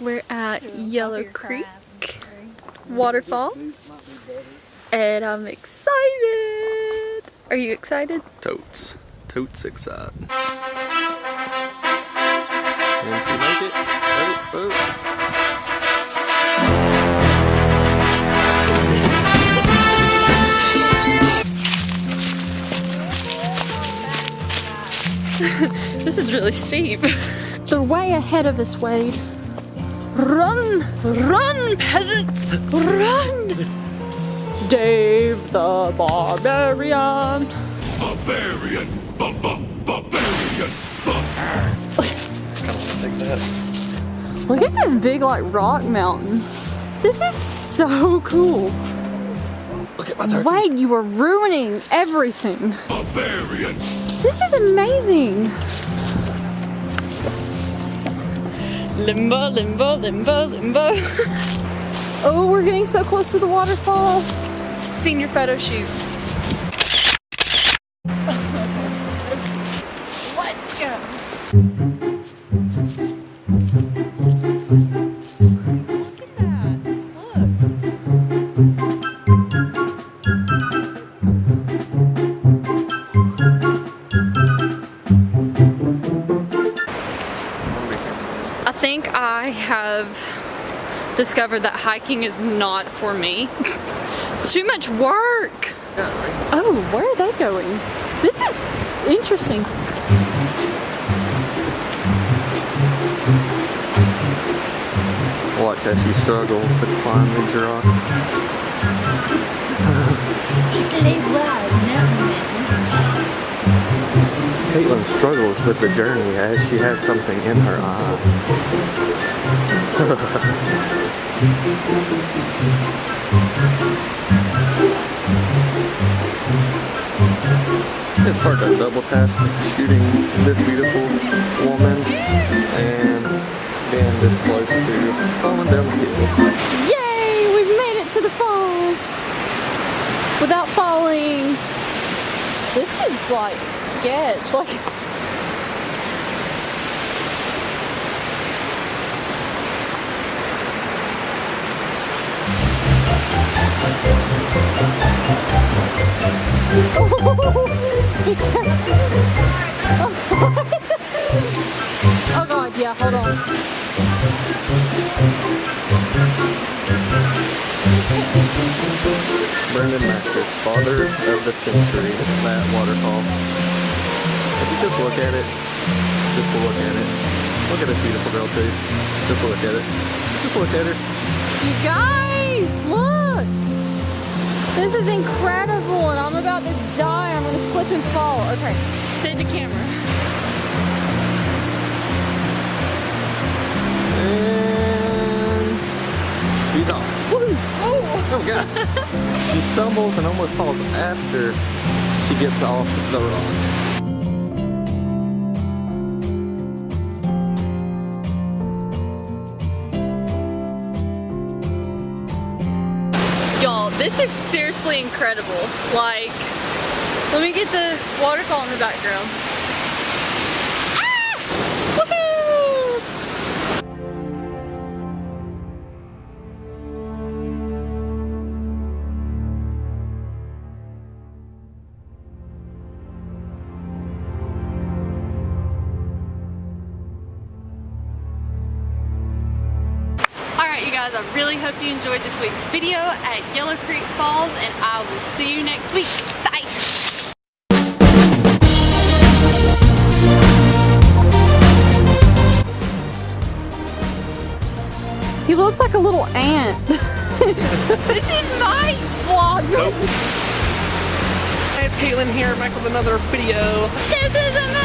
We're at Yellow Creek Waterfall, and I'm excited. Are you excited? Totes excited. And if you make it, This is really steep. They're way ahead of us, Wade. Run! Run, peasants! Run! Dave the Barbarian! Barbarian! Barbarian! I don't want to take that. Look at this big, like, rock mountain. This is so cool. Look at my turkey. Wade, you are ruining everything. Barbarian! This is amazing. Limbo, limbo, limbo, limbo. Oh, we're getting so close to the waterfall. Senior photo shoot. Let's go. Look at that. I think I have discovered that hiking is not for me. It's too much work. Oh, where are they going? This is interesting. Watch as she struggles to climb these rocks. Katelyn struggles with the journey as she has something in her eye. It's hard to double task shooting this beautiful woman and being this close to falling down the hill. Yay! We've made it to the falls without falling. This is like sketch. Like, oh god, yeah, hold on. Katelyn Masters, father of the century at Waterfall. If you just look at it, look at this beautiful girl too. Just look at it. Just look at her. You guys, look! This is incredible, and I'm about to die. I'm gonna slip and fall. Okay, take the camera. And she's off. Woo! Oh god! She stumbles and almost falls after she gets off the rock. Y'all, this is seriously incredible. Like, let me get the waterfall in the background. Ah! Woohoo! Alright, you guys, I really hope you enjoyed this week's video at Yellow Creek Falls, and I will see you next week. Bye! He looks like a little ant. This is my vlog. Nope. Hey, it's Katelyn here, back with another video. This is amazing!